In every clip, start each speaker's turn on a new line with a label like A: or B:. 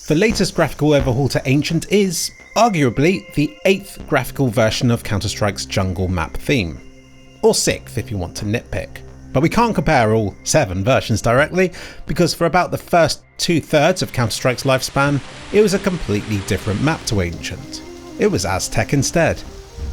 A: The latest graphical overhaul to Ancient is, arguably, the 8th graphical version of Counter-Strike's jungle map theme. Or 6th if you want to nitpick. But we can't compare all 7 versions directly, because for about the first 2/3 of Counter-Strike's lifespan, it was a completely different map to Ancient. It was Aztec instead.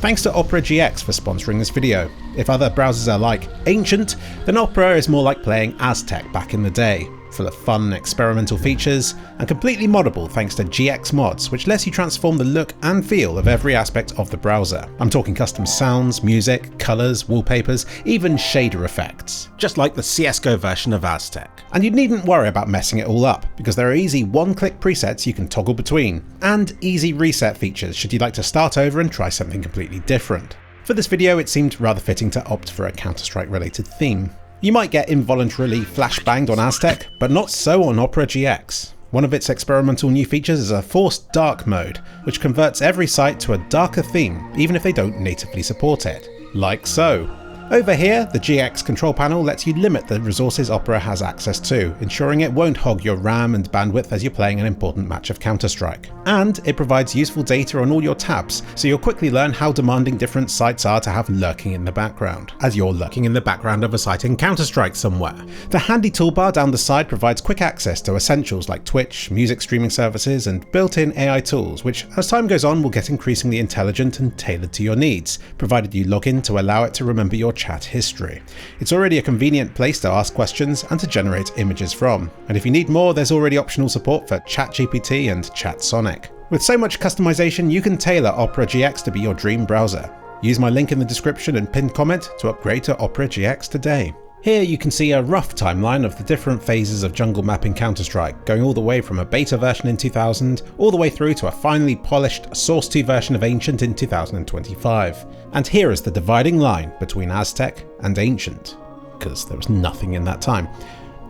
A: Thanks to Opera GX for sponsoring this video. If other browsers are like Ancient, then Opera is more like playing Aztec back in the day, full of fun experimental features, and completely moddable thanks to GX mods, which lets you transform the look and feel of every aspect of the browser. I'm talking custom sounds, music, colours, wallpapers, even shader effects, just like the CSGO version of Aztec. And you needn't worry about messing it all up, because there are easy one-click presets you can toggle between, and easy reset features should you like to start over and try something completely different. For this video, it seemed rather fitting to opt for a Counter-Strike related theme. You might get involuntarily flashbanged on Aztec, but not so on Opera GX. One of its experimental new features is a forced dark mode, which converts every site to a darker theme, even if they don't natively support it. Like so. Over here, the GX control panel lets you limit the resources Opera has access to, ensuring it won't hog your RAM and bandwidth as you're playing an important match of Counter-Strike. And it provides useful data on all your tabs, so you'll quickly learn how demanding different sites are to have lurking in the background, as you're lurking in the background of a site in Counter-Strike somewhere. The handy toolbar down the side provides quick access to essentials like Twitch, music streaming services, and built-in AI tools, which as time goes on will get increasingly intelligent and tailored to your needs, provided you log in to allow it to remember your chat history. It's already a convenient place to ask questions and to generate images from, and if you need more, there's already optional support for ChatGPT and ChatSonic. With so much customization, you can tailor Opera GX to be your dream browser. Use my link in the description and pinned comment to upgrade to Opera GX today. Here you can see a rough timeline of the different phases of jungle map in Counter-Strike, going all the way from a beta version in 2000, all the way through to a finely polished Source 2 version of Ancient in 2025. And here is the dividing line between Aztec and Ancient, because there was nothing in that time.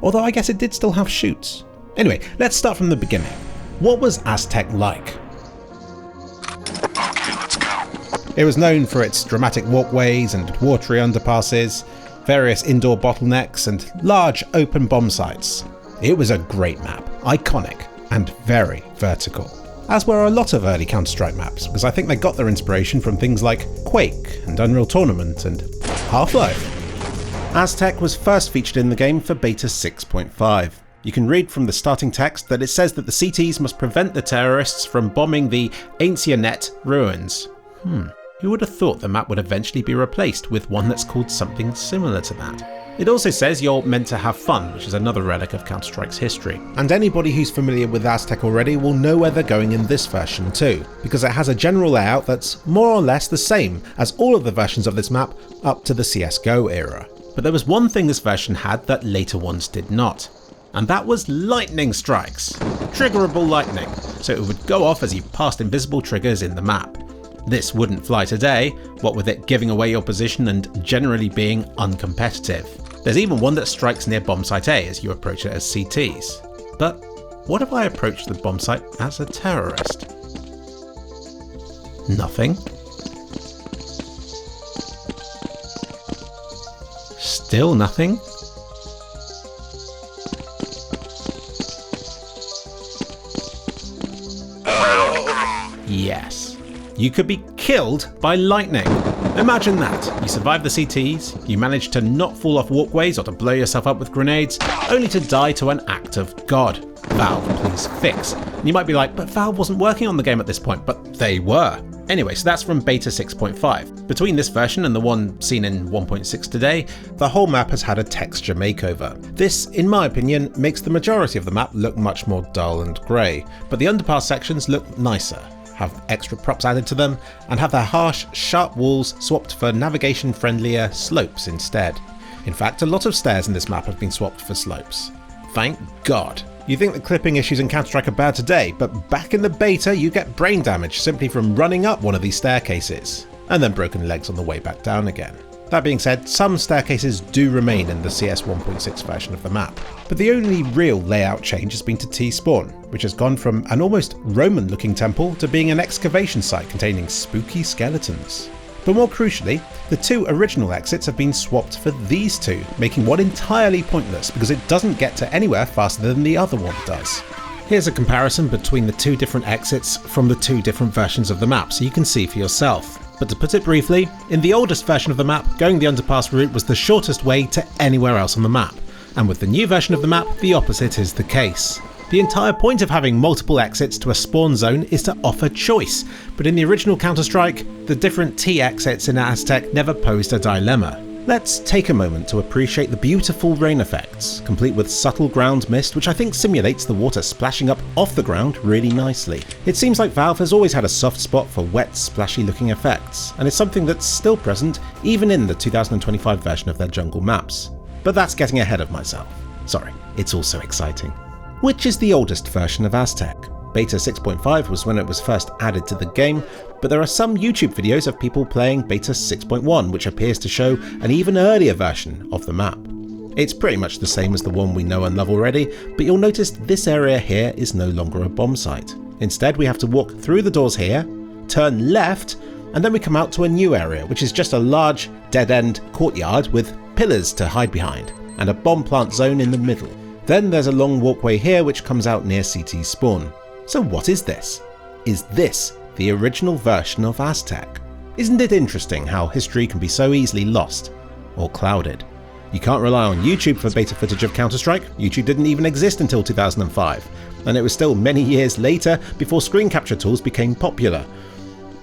A: Although I guess it did still have shoots. Anyway, let's start from the beginning. What was Aztec like?
B: Okay, let's go.
A: It was known for its dramatic walkways and watery underpasses, various indoor bottlenecks, and large open bomb sites. It was a great map, iconic, and very vertical. As were a lot of early Counter-Strike maps, because I think they got their inspiration from things like Quake and Unreal Tournament and Half-Life. Aztec was first featured in the game for beta 6.5. You can read from the starting text that it says that the CTs must prevent the terrorists from bombing the Ancient ruins. Who would have thought the map would eventually be replaced with one that's called something similar to that? It also says you're meant to have fun, which is another relic of Counter-Strike's history. And anybody who's familiar with Aztec already will know where they're going in this version too, because it has a general layout that's more or less the same as all of the versions of this map up to the CSGO era. But there was one thing this version had that later ones did not. And that was lightning strikes. Triggerable lightning, so it would go off as you passed invisible triggers in the map. This wouldn't fly today, what with it giving away your position and generally being uncompetitive. There's even one that strikes near bombsite A as you approach it as CTs. But what if I approach the bombsite as a terrorist? Nothing. Still nothing. Yes. You could be killed by lightning. Imagine that. You survive the CTs, you manage to not fall off walkways or to blow yourself up with grenades, only to die to an act of God. Valve, please fix. And you might be like, but Valve wasn't working on the game at this point, but they were. Anyway, so that's from beta 6.5. Between this version and the one seen in 1.6 today, the whole map has had a texture makeover. This, in my opinion, makes the majority of the map look much more dull and grey, but the underpass sections look nicer, have extra props added to them, and have their harsh, sharp walls swapped for navigation-friendlier slopes instead. In fact, a lot of stairs in this map have been swapped for slopes. Thank God. You think the clipping issues in Counter-Strike are bad today, but back in the beta you get brain damage simply from running up one of these staircases, and then broken legs on the way back down again. That being said, some staircases do remain in the CS 1.6 version of the map, but the only real layout change has been to T-Spawn, which has gone from an almost Roman-looking temple to being an excavation site containing spooky skeletons. But more crucially, the two original exits have been swapped for these two, making one entirely pointless because it doesn't get to anywhere faster than the other one does. Here's a comparison between the two different exits from the two different versions of the map so you can see for yourself. But to put it briefly, in the oldest version of the map, going the underpass route was the shortest way to anywhere else on the map. And with the new version of the map, the opposite is the case. The entire point of having multiple exits to a spawn zone is to offer choice, but in the original Counter-Strike, the different T exits in Aztec never posed a dilemma. Let's take a moment to appreciate the beautiful rain effects, complete with subtle ground mist which I think simulates the water splashing up off the ground really nicely. It seems like Valve has always had a soft spot for wet, splashy looking effects, and it's something that's still present even in the 2025 version of their jungle maps. But that's getting ahead of myself. Sorry, it's also exciting. Which is the oldest version of Aztec? Beta 6.5 was when it was first added to the game, but there are some YouTube videos of people playing Beta 6.1 which appears to show an even earlier version of the map. It's pretty much the same as the one we know and love already, but you'll notice this area here is no longer a bomb site. Instead we have to walk through the doors here, turn left, and then we come out to a new area which is just a large dead-end courtyard with pillars to hide behind, and a bomb plant zone in the middle. Then there's a long walkway here which comes out near CT's spawn. So what is this? Is this the original version of Aztec? Isn't it interesting how history can be so easily lost or clouded? You can't rely on YouTube for beta footage of Counter-Strike. YouTube didn't even exist until 2005, and it was still many years later before screen capture tools became popular.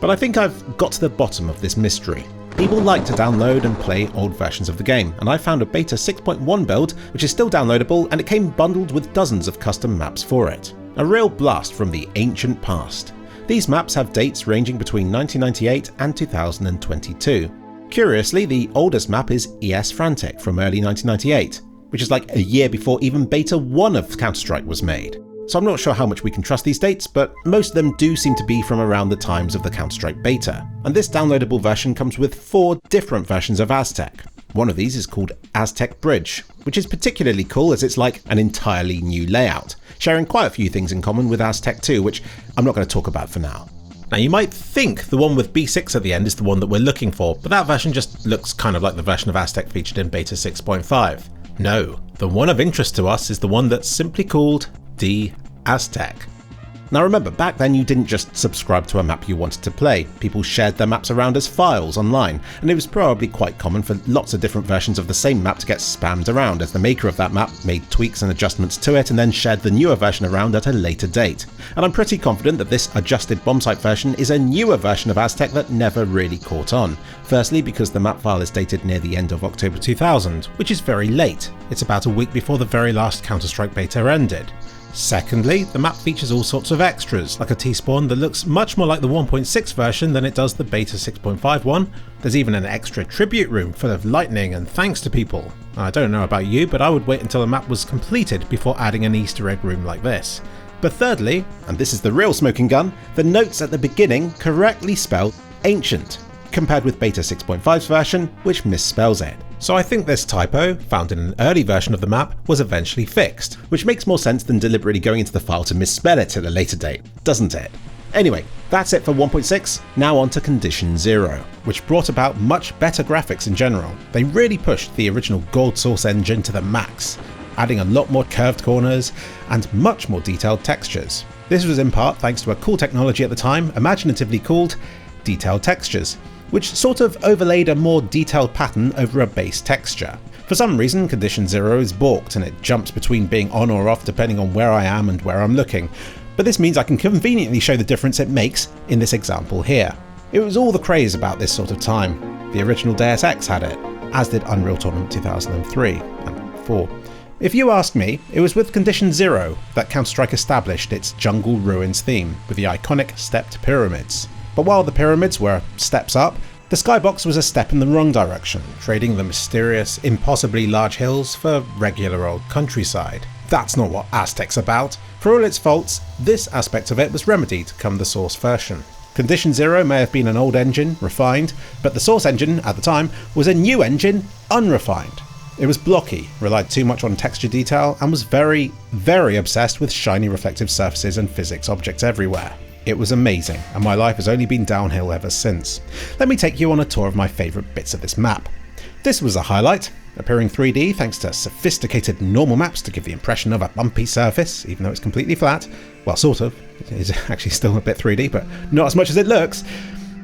A: But I think I've got to the bottom of this mystery. People like to download and play old versions of the game, and I found a beta 6.1 build which is still downloadable, and it came bundled with dozens of custom maps for it. A real blast from the ancient past. These maps have dates ranging between 1998 and 2022. Curiously, the oldest map is ES Frantic from early 1998, which is like a year before even Beta 1 of Counter-Strike was made. So I'm not sure how much we can trust these dates, but most of them do seem to be from around the times of the Counter-Strike beta. And this downloadable version comes with 4 different versions of Aztec. One of these is called Aztec Bridge, which is particularly cool as it's like an entirely new layout, sharing quite a few things in common with Aztec 2, which I'm not going to talk about for now. Now you might think the one with B6 at the end is the one that we're looking for, but that version just looks kind of like the version of Aztec featured in Beta 6.5. No, the one of interest to us is the one that's simply called D-Aztec. Now remember, back then you didn't just subscribe to a map you wanted to play, people shared their maps around as files online, and it was probably quite common for lots of different versions of the same map to get spammed around as the maker of that map made tweaks and adjustments to it and then shared the newer version around at a later date. And I'm pretty confident that this adjusted bombsite version is a newer version of Aztec that never really caught on. Firstly because the map file is dated near the end of October 2000, which is very late. It's about a week before the very last Counter-Strike beta ended. Secondly, the map features all sorts of extras, like a T-spawn that looks much more like the 1.6 version than it does the Beta 6.5 one. There's even an extra tribute room full of lightning and thanks to people. I don't know about you, but I would wait until the map was completed before adding an Easter egg room like this. But thirdly, and this is the real smoking gun, the notes at the beginning correctly spell ancient, compared with Beta 6.5's version, which misspells it. So I think this typo, found in an early version of the map, was eventually fixed, which makes more sense than deliberately going into the file to misspell it at a later date, doesn't it? Anyway, that's it for 1.6, now on to Condition 0, which brought about much better graphics in general. They really pushed the original Gold Source engine to the max, adding a lot more curved corners and much more detailed textures. This was in part thanks to a cool technology at the time, imaginatively called detailed textures, which sort of overlaid a more detailed pattern over a base texture. For some reason, Condition 0 is balked and it jumps between being on or off depending on where I am and where I'm looking, but this means I can conveniently show the difference it makes in this example here. It was all the craze about this sort of time. The original Deus Ex had it, as did Unreal Tournament 2003 and 4. If you ask me, it was with Condition 0 that Counter-Strike established its Jungle Ruins theme with the iconic stepped pyramids. But while the pyramids were steps up, the skybox was a step in the wrong direction, trading the mysterious, impossibly large hills for regular old countryside. That's not what Aztec's about. For all its faults, this aspect of it was remedied come the source version. Condition 0 may have been an old engine, refined, but the source engine, at the time, was a new engine, unrefined. It was blocky, relied too much on texture detail, and was very, very obsessed with shiny reflective surfaces and physics objects everywhere. It was amazing, and my life has only been downhill ever since. Let me take you on a tour of my favourite bits of this map. This was a highlight. appearing 3D thanks to sophisticated normal maps to give the impression of a bumpy surface, even though it's completely flat. Well, sort of. It is actually still a bit 3D, but not as much as it looks.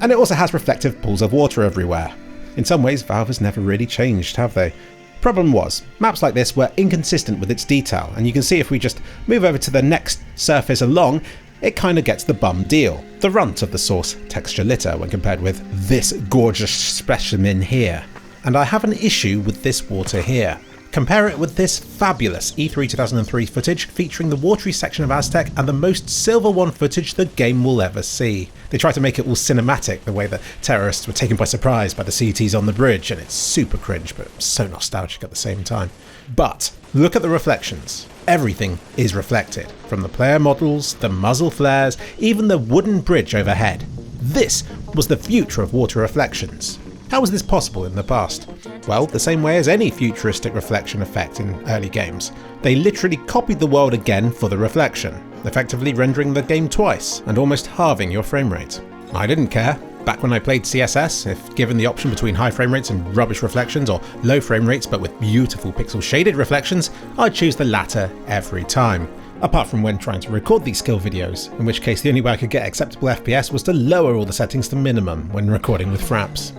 A: And it also has reflective pools of water everywhere. In some ways, Valve has never really changed, have they? Problem was, maps like this were inconsistent with its detail, and you can see if we just move over to the next surface along, it kind of gets the bum deal. The runt of the source texture litter when compared with this gorgeous specimen here. And I have an issue with this water here. Compare it with this fabulous E3 2003 footage featuring the watery section of Aztec and the most Silver One footage the game will ever see. They try to make it all cinematic, the way the terrorists were taken by surprise by the CTs on the bridge, and it's super cringe but so nostalgic at the same time. But look at the reflections. Everything is reflected, from the player models, the muzzle flares, even the wooden bridge overhead. This was the future of water reflections. How was this possible in the past? Well, the same way as any futuristic reflection effect in early games. They literally copied the world again for the reflection, effectively rendering the game twice and almost halving your frame rate. I didn't care. Back when I played CSS, if given the option between high frame rates and rubbish reflections, or low frame rates but with beautiful pixel shaded reflections, I'd choose the latter every time. Apart from when trying to record these skill videos, in which case the only way I could get acceptable FPS was to lower all the settings to minimum when recording with fraps.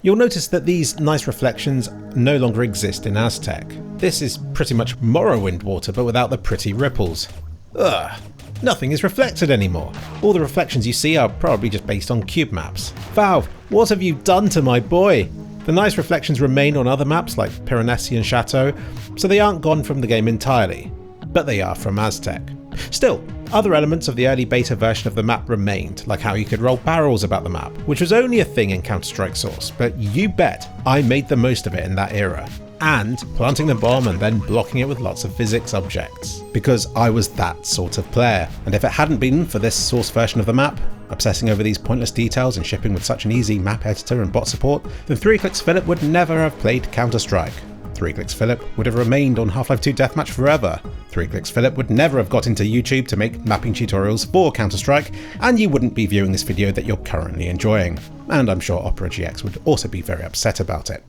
A: You'll notice that these nice reflections no longer exist in Aztec. This is pretty much Morrowind water but without the pretty ripples. Ugh. Nothing is reflected anymore. All the reflections you see are probably just based on cube maps. Valve, what have you done to my boy? The nice reflections remain on other maps like Piranesi and Chateau, so they aren't gone from the game entirely. But they are from Aztec. Still, other elements of the early beta version of the map remained, like how you could roll barrels about the map, which was only a thing in Counter-Strike Source, but you bet I made the most of it in that era. And planting the bomb and then blocking it with lots of physics objects, because I was that sort of player. And if it hadn't been for this Source version of the map, obsessing over these pointless details and shipping with such an easy map editor and bot support, then 3Clicks Philip would never have played Counter-Strike. 3Clicks Philip would have remained on Half-Life 2 Deathmatch forever. 3Clicks Philip would never have got into YouTube to make mapping tutorials for Counter-Strike, and you wouldn't be viewing this video that you're currently enjoying. And I'm sure Opera GX would also be very upset about it.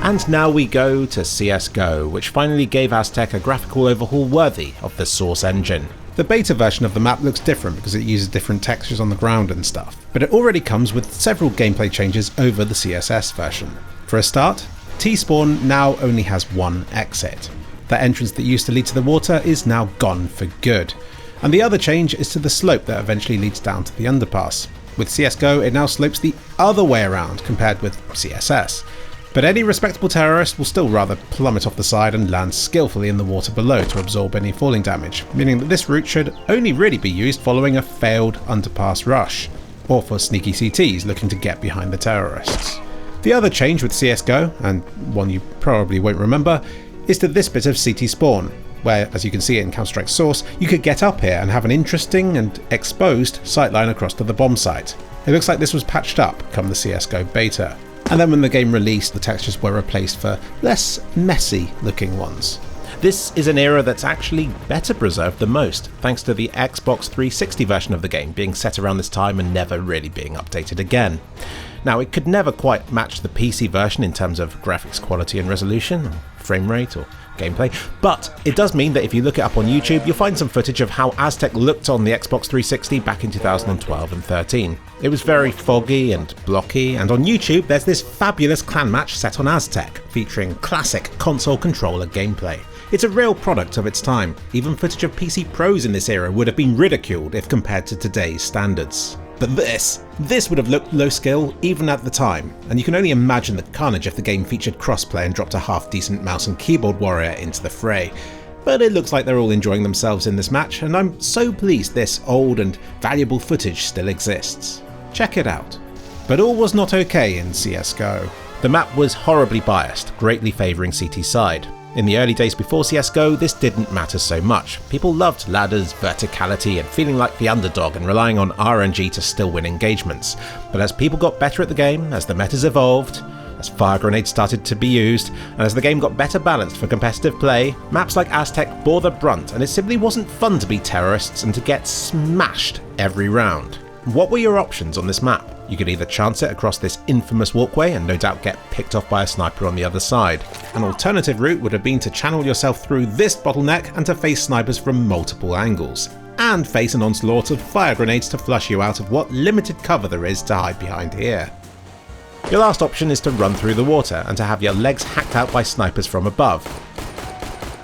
A: And now we go to CSGO, which finally gave Aztec a graphical overhaul worthy of the Source engine. The beta version of the map looks different because it uses different textures on the ground and stuff, but it already comes with several gameplay changes over the CSS version. For a start, T-Spawn now only has one exit. That entrance that used to lead to the water is now gone for good. And the other change is to the slope that eventually leads down to the underpass. With CSGO, it now slopes the other way around compared with CSS. But any respectable terrorist will still rather plummet off the side and land skillfully in the water below to absorb any falling damage, meaning that this route should only really be used following a failed underpass rush, or for sneaky CTs looking to get behind the terrorists. The other change with CSGO, and one you probably won't remember, is to this bit of CT spawn, where, as you can see it in Counter-Strike Source, you could get up here and have an interesting and exposed sightline across to the bomb site. It looks like this was patched up come the CSGO beta. And then when the game released, the textures were replaced for less messy looking ones. This is an era that's actually better preserved than most, thanks to the Xbox 360 version of the game being set around this time and never really being updated again. Now, it could never quite match the PC version in terms of graphics quality and resolution, or frame rate, or gameplay, but it does mean that if you look it up on YouTube, you'll find some footage of how Aztec looked on the Xbox 360 back in 2012 and 13. It was very foggy and blocky, and on YouTube there's this fabulous clan match set on Aztec, featuring classic console controller gameplay. It's a real product of its time. Even footage of PC pros in this era would have been ridiculed if compared to today's standards. But this would have looked low skill even at the time, and you can only imagine the carnage if the game featured crossplay and dropped a half-decent mouse and keyboard warrior into the fray. But it looks like they're all enjoying themselves in this match, and I'm so pleased this old and valuable footage still exists. Check it out. But all was not okay in CSGO. The map was horribly biased, greatly favouring CT side. In the early days before CSGO, this didn't matter so much. People loved ladders, verticality, and feeling like the underdog and relying on RNG to still win engagements. But as people got better at the game, as the metas evolved, as fire grenades started to be used, and as the game got better balanced for competitive play, maps like Aztec bore the brunt, and it simply wasn't fun to be terrorists and to get smashed every round. What were your options on this map? You could either chance it across this infamous walkway and no doubt get picked off by a sniper on the other side. An alternative route would have been to channel yourself through this bottleneck and to face snipers from multiple angles, and face an onslaught of fire grenades to flush you out of what limited cover there is to hide behind here. Your last option is to run through the water and to have your legs hacked out by snipers from above.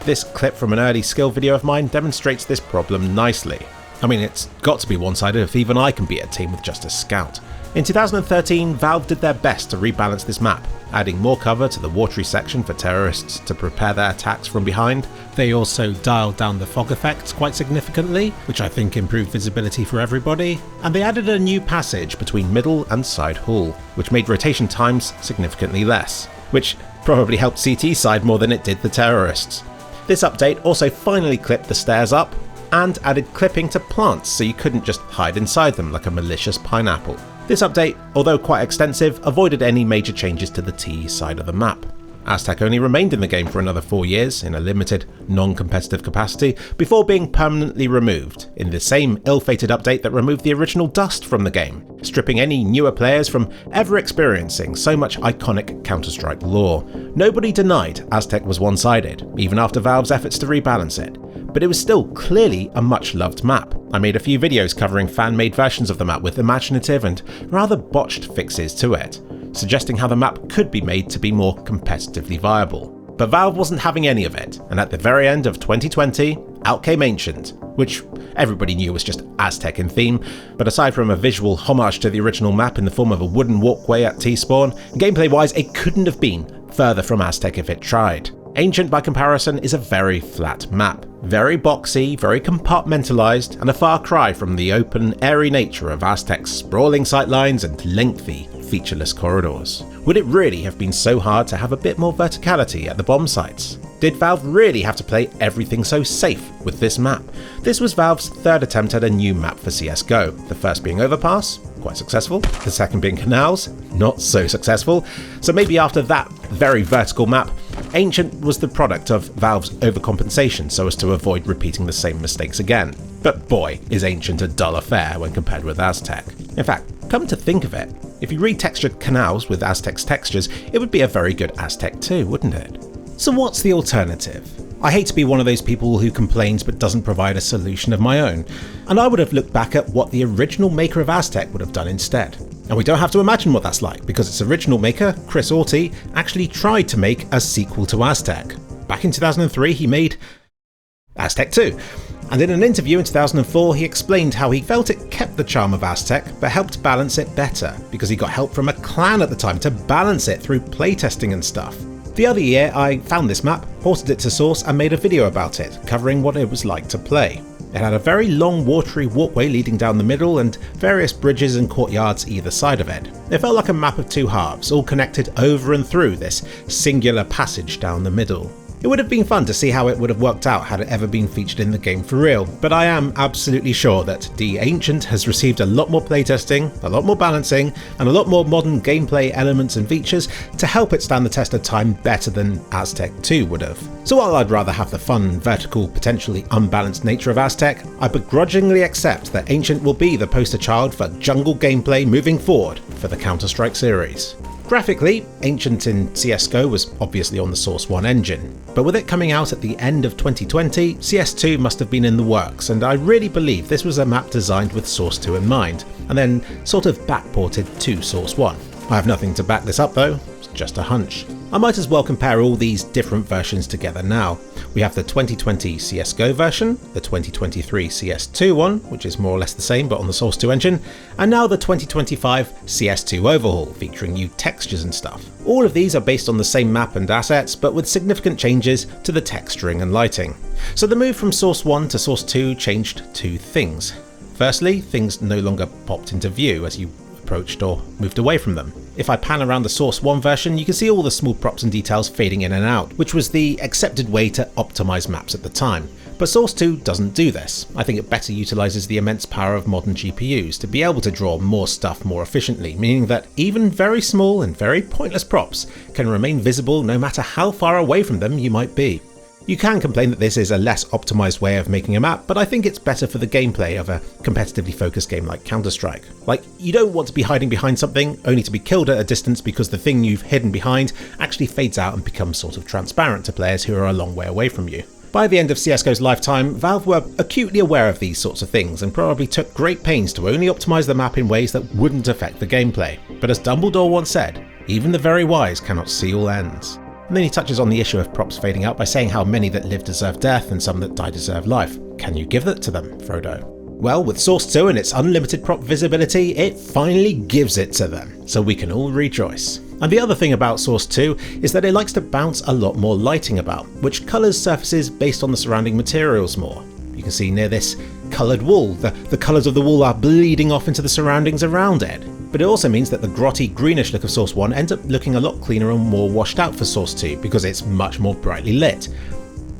A: This clip from an early skill video of mine demonstrates this problem nicely. I mean, it's got to be one-sided if even I can beat a team with just a scout. In 2013, Valve did their best to rebalance this map, adding more cover to the watery section for terrorists to prepare their attacks from behind. They also dialed down the fog effects quite significantly, which I think improved visibility for everybody, and they added a new passage between middle and side hull, which made rotation times significantly less, which probably helped CT side more than it did the terrorists. This update also finally clipped the stairs up, and added clipping to plants so you couldn't just hide inside them like a malicious pineapple. This update, although quite extensive, avoided any major changes to the TE side of the map. Aztec only remained in the game for another 4 years in a limited, non-competitive capacity before being permanently removed in the same ill-fated update that removed the original dust from the game, stripping any newer players from ever experiencing so much iconic Counter-Strike lore. Nobody denied Aztec was one-sided, even after Valve's efforts to rebalance it, but it was still clearly a much-loved map. I made a few videos covering fan-made versions of the map with imaginative and rather botched fixes to it, suggesting how the map could be made to be more competitively viable. But Valve wasn't having any of it, and at the very end of 2020, out came Ancient, which everybody knew was just Aztec in theme, but aside from a visual homage to the original map in the form of a wooden walkway at T-spawn, gameplay-wise it couldn't have been further from Aztec if it tried. Ancient, by comparison, is a very flat map. Very boxy, very compartmentalised, and a far cry from the open, airy nature of Aztec's sprawling sightlines and lengthy, featureless corridors. Would it really have been so hard to have a bit more verticality at the bomb sites? Did Valve really have to play everything so safe with this map? This was Valve's third attempt at a new map for CSGO, the first being Overpass, quite successful, the second being Canals, not so successful, so maybe after that very vertical map, Ancient was the product of Valve's overcompensation so as to avoid repeating the same mistakes again. But boy, is Ancient a dull affair when compared with Aztec. In fact, come to think of it, if you retextured Canals with Aztec's textures, it would be a very good Aztec too, wouldn't it? So what's the alternative? I hate to be one of those people who complains but doesn't provide a solution of my own, and I would have looked back at what the original maker of Aztec would have done instead. And we don't have to imagine what that's like, because its original maker, Chris Orty, actually tried to make a sequel to Aztec. Back in 2003 he made Aztec 2, and in an interview in 2004 he explained how he felt it kept the charm of Aztec but helped balance it better, because he got help from a clan at the time to balance it through playtesting and stuff. The other year I found this map, ported it to source and made a video about it, covering what it was like to play. It had a very long watery walkway leading down the middle and various bridges and courtyards either side of it. It felt like a map of two halves, all connected over and through this singular passage down the middle. It would have been fun to see how it would have worked out had it ever been featured in the game for real, but I am absolutely sure that The Ancient has received a lot more playtesting, a lot more balancing, and a lot more modern gameplay elements and features to help it stand the test of time better than Aztec 2 would have. So while I'd rather have the fun, vertical, potentially unbalanced nature of Aztec, I begrudgingly accept that Ancient will be the poster child for jungle gameplay moving forward for the Counter-Strike series. Graphically, Ancient in CSGO was obviously on the Source 1 engine, but with it coming out at the end of 2020, CS2 must have been in the works, and I really believe this was a map designed with Source 2 in mind, and then sort of backported to Source 1. I have nothing to back this up though, it's just a hunch. I might as well compare all these different versions together now. We have the 2020 CSGO version, the 2023 CS2 one, which is more or less the same but on the Source 2 engine, and now the 2025 CS2 overhaul, featuring new textures and stuff. All of these are based on the same map and assets, but with significant changes to the texturing and lighting. So the move from Source 1 to Source 2 changed two things. Firstly, things no longer popped into view as you approached or moved away from them. If I pan around the Source 1 version, you can see all the small props and details fading in and out, which was the accepted way to optimize maps at the time. But Source 2 doesn't do this. I think it better utilizes the immense power of modern GPUs to be able to draw more stuff more efficiently, meaning that even very small and very pointless props can remain visible no matter how far away from them you might be. You can complain that this is a less optimised way of making a map, but I think it's better for the gameplay of a competitively focused game like Counter-Strike. Like, you don't want to be hiding behind something only to be killed at a distance because the thing you've hidden behind actually fades out and becomes sort of transparent to players who are a long way away from you. By the end of CSGO's lifetime, Valve were acutely aware of these sorts of things and probably took great pains to only optimise the map in ways that wouldn't affect the gameplay. But as Dumbledore once said, even the very wise cannot see all ends. And then he touches on the issue of props fading out by saying how many that live deserve death and some that die deserve life. Can you give that to them, Frodo? Well, with Source 2 and its unlimited prop visibility, it finally gives it to them, so we can all rejoice. And the other thing about Source 2 is that it likes to bounce a lot more lighting about, which colours surfaces based on the surrounding materials more. You can see near this coloured wall, the colours of the wall are bleeding off into the surroundings around it. But it also means that the grotty greenish look of Source 1 ends up looking a lot cleaner and more washed out for Source 2 because it's much more brightly lit.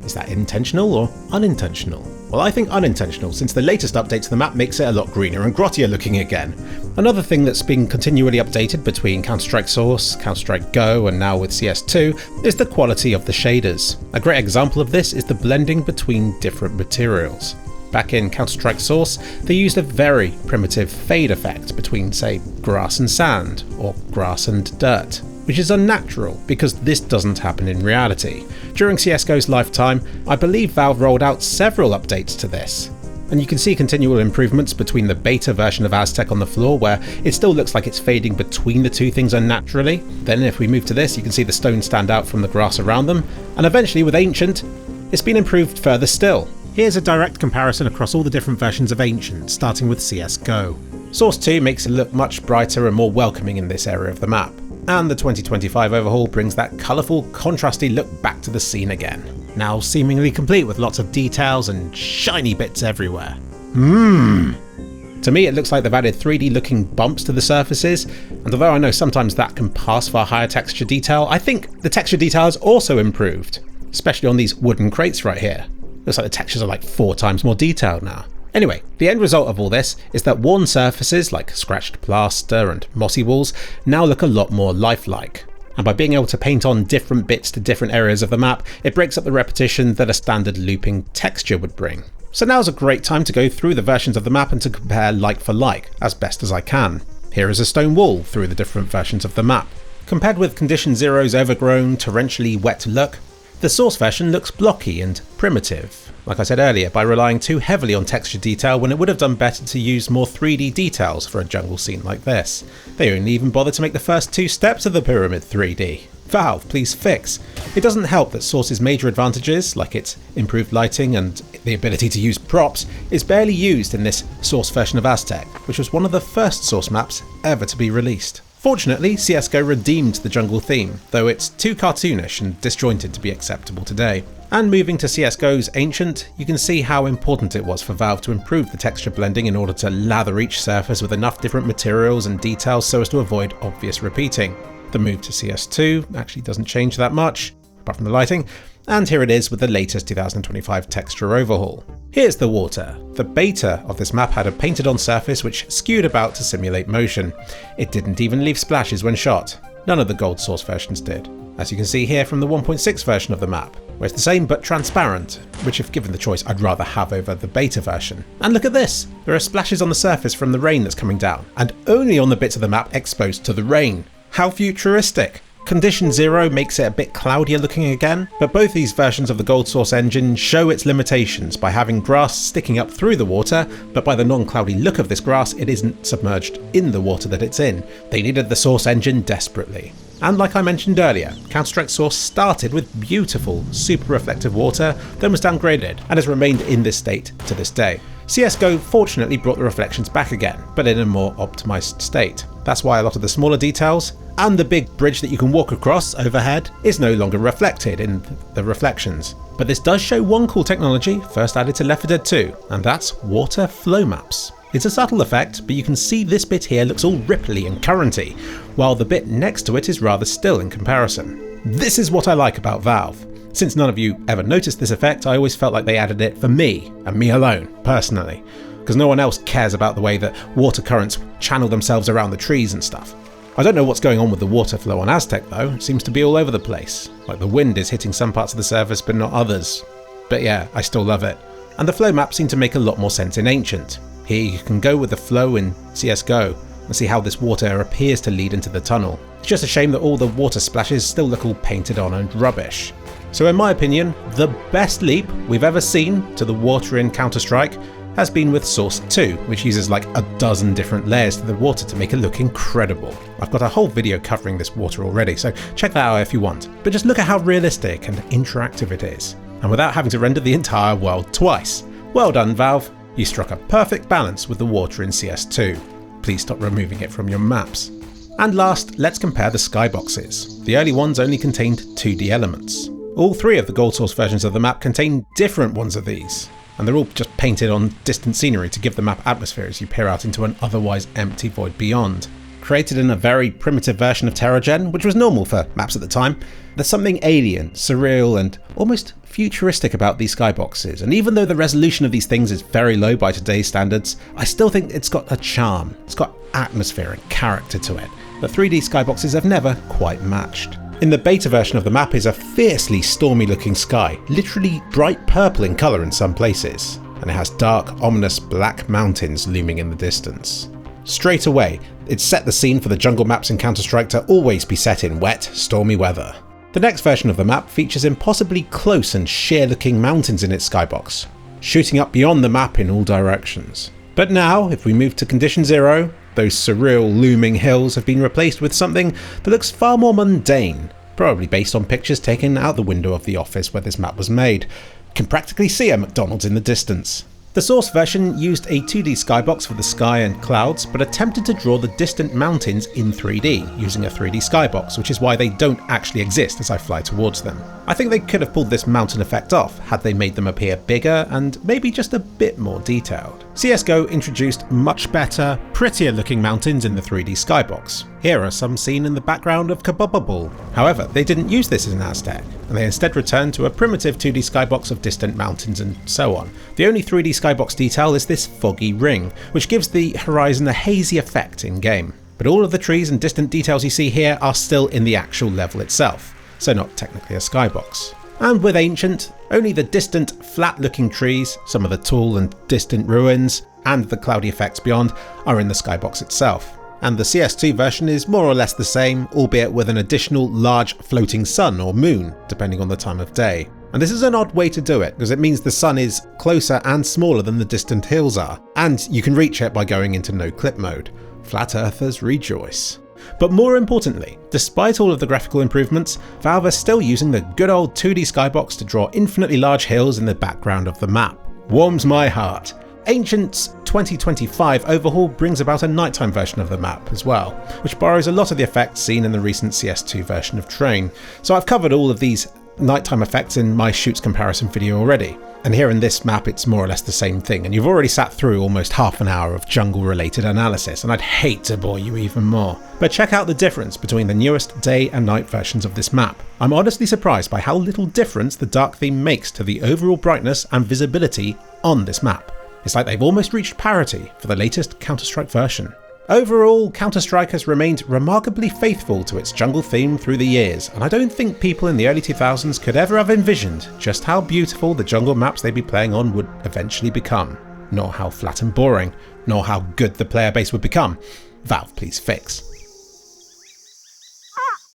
A: Is that intentional or unintentional? Well, I think unintentional, since the latest update to the map makes it a lot greener and grottier looking again. Another thing that's been continually updated between Counter-Strike Source, Counter-Strike Go and now with CS2 is the quality of the shaders. A great example of this is the blending between different materials. Back in Counter-Strike Source, they used a very primitive fade effect between, say, grass and sand, or grass and dirt, which is unnatural because this doesn't happen in reality. During CSGO's lifetime, I believe Valve rolled out several updates to this. And you can see continual improvements between the beta version of Aztec on the floor, where it still looks like it's fading between the two things unnaturally. Then if we move to this, you can see the stones stand out from the grass around them. And eventually with Ancient, it's been improved further still. Here's a direct comparison across all the different versions of Ancient, starting with CSGO. Source 2 makes it look much brighter and more welcoming in this area of the map. And the 2025 overhaul brings that colourful, contrasty look back to the scene again. Now seemingly complete with lots of details and shiny bits everywhere. To me it looks like they've added 3D looking bumps to the surfaces, and although I know sometimes that can pass for higher texture detail, I think the texture detail has also improved, especially on these wooden crates right here. Looks like the textures are like 4 times more detailed now. Anyway, the end result of all this is that worn surfaces like scratched plaster and mossy walls now look a lot more lifelike. And by being able to paint on different bits to different areas of the map, it breaks up the repetition that a standard looping texture would bring. So now's a great time to go through the versions of the map and to compare like for like, as best as I can. Here is a stone wall through the different versions of the map. Compared with Condition Zero's overgrown, torrentially wet look, the Source version looks blocky and primitive, like I said earlier, by relying too heavily on texture detail when it would have done better to use more 3D details for a jungle scene like this. They only even bothered to make the first 2 steps of the pyramid 3D. Valve, please fix. It doesn't help that Source's major advantages, like its improved lighting and the ability to use props, is barely used in this Source version of Aztec, which was one of the first Source maps ever to be released. Fortunately, CSGO redeemed the jungle theme, though it's too cartoonish and disjointed to be acceptable today. And moving to CSGO's Ancient, you can see how important it was for Valve to improve the texture blending in order to lather each surface with enough different materials and details so as to avoid obvious repeating. The move to CS2 actually doesn't change that much, apart from the lighting, and here it is with the latest 2025 texture overhaul. Here's the water. The beta of this map had a painted on surface which skewed about to simulate motion. It didn't even leave splashes when shot. None of the gold Source versions did. As you can see here from the 1.6 version of the map, where it's the same but transparent, which if given the choice I'd rather have over the beta version. And look at this! There are splashes on the surface from the rain that's coming down, and only on the bits of the map exposed to the rain. How futuristic! Condition Zero makes it a bit cloudier looking again, but both these versions of the Gold Source engine show its limitations by having grass sticking up through the water, but by the non-cloudy look of this grass it isn't submerged in the water that it's in. They needed the Source engine desperately. And like I mentioned earlier, Counter-Strike Source started with beautiful, super reflective water, then was downgraded, and has remained in this state to this day. CSGO fortunately brought the reflections back again, but in a more optimised state. That's why a lot of the smaller details, and the big bridge that you can walk across overhead, is no longer reflected in the reflections. But this does show one cool technology first added to Left 4 Dead 2, and that's water flow maps. It's a subtle effect, but you can see this bit here looks all ripply and currenty, while the bit next to it is rather still in comparison. This is what I like about Valve. Since none of you ever noticed this effect, I always felt like they added it for me, and me alone, personally, because no one else cares about the way that water currents channel themselves around the trees and stuff. I don't know what's going on with the water flow on Aztec though, it seems to be all over the place. Like the wind is hitting some parts of the surface but not others. But yeah, I still love it. And the flow maps seem to make a lot more sense in Ancient. Here you can go with the flow in CSGO and see how this water appears to lead into the tunnel. It's just a shame that all the water splashes still look all painted on and rubbish. So in my opinion, the best leap we've ever seen to the water in Counter-Strike has been with Source 2, which uses like a dozen different layers to the water to make it look incredible. I've got a whole video covering this water already, so check that out if you want. But just look at how realistic and interactive it is, and without having to render the entire world twice. Well done, Valve. You struck a perfect balance with the water in CS2. Please stop removing it from your maps. And last, let's compare the skyboxes. The early ones only contained 2D elements. All three of the Gold Source versions of the map contain different ones of these, and they're all just painted on distant scenery to give the map atmosphere as you peer out into an otherwise empty void beyond. Created in a very primitive version of TerraGen, which was normal for maps at the time, there's something alien, surreal, and almost futuristic about these skyboxes, and even though the resolution of these things is very low by today's standards, I still think it's got a charm, it's got atmosphere and character to it that 3D skyboxes have never quite matched. In the beta version of the map is a fiercely stormy looking sky, literally bright purple in colour in some places, and it has dark, ominous black mountains looming in the distance. Straight away, it set the scene for the jungle maps in Counter-Strike to always be set in wet, stormy weather. The next version of the map features impossibly close and sheer looking mountains in its skybox, shooting up beyond the map in all directions. But now, if we move to Condition 0, those surreal looming hills have been replaced with something that looks far more mundane, probably based on pictures taken out the window of the office where this map was made. You can practically see a McDonald's in the distance. The Source version used a 2D skybox for the sky and clouds, but attempted to draw the distant mountains in 3D, using a 3D skybox, which is why they don't actually exist as I fly towards them. I think they could have pulled this mountain effect off had they made them appear bigger and maybe just a bit more detailed. CSGO introduced much better, prettier looking mountains in the 3D skybox. Here are some seen in the background of Kabubble. However, they didn't use this in Aztec, and they instead returned to a primitive 2D skybox of distant mountains and so on. The only 3D skybox detail is this foggy ring, which gives the horizon a hazy effect in game. But all of the trees and distant details you see here are still in the actual level itself, so not technically a skybox. And with Ancient, only the distant, flat-looking trees, some of the tall and distant ruins, and the cloudy effects beyond are in the skybox itself. And the CS2 version is more or less the same, albeit with an additional large floating sun or moon, depending on the time of day. And this is an odd way to do it, because it means the sun is closer and smaller than the distant hills are, and you can reach it by going into no clip mode. Flat Earthers rejoice. But more importantly, despite all of the graphical improvements, Valve are still using the good old 2D skybox to draw infinitely large hills in the background of the map. Warms my heart. Ancient's 2025 overhaul brings about a nighttime version of the map as well, which borrows a lot of the effects seen in the recent CS2 version of Train. So I've covered all of these nighttime effects in my shoots comparison video already. And here in this map it's more or less the same thing, and you've already sat through almost half an hour of jungle related analysis, and I'd hate to bore you even more. But check out the difference between the newest day and night versions of this map. I'm honestly surprised by how little difference the dark theme makes to the overall brightness and visibility on this map. It's like they've almost reached parity for the latest Counter-Strike version. Overall, Counter-Strike has remained remarkably faithful to its jungle theme through the years, and I don't think people in the early 2000s could ever have envisioned just how beautiful the jungle maps they'd be playing on would eventually become, nor how flat and boring, nor how good the player base would become. Valve, please fix.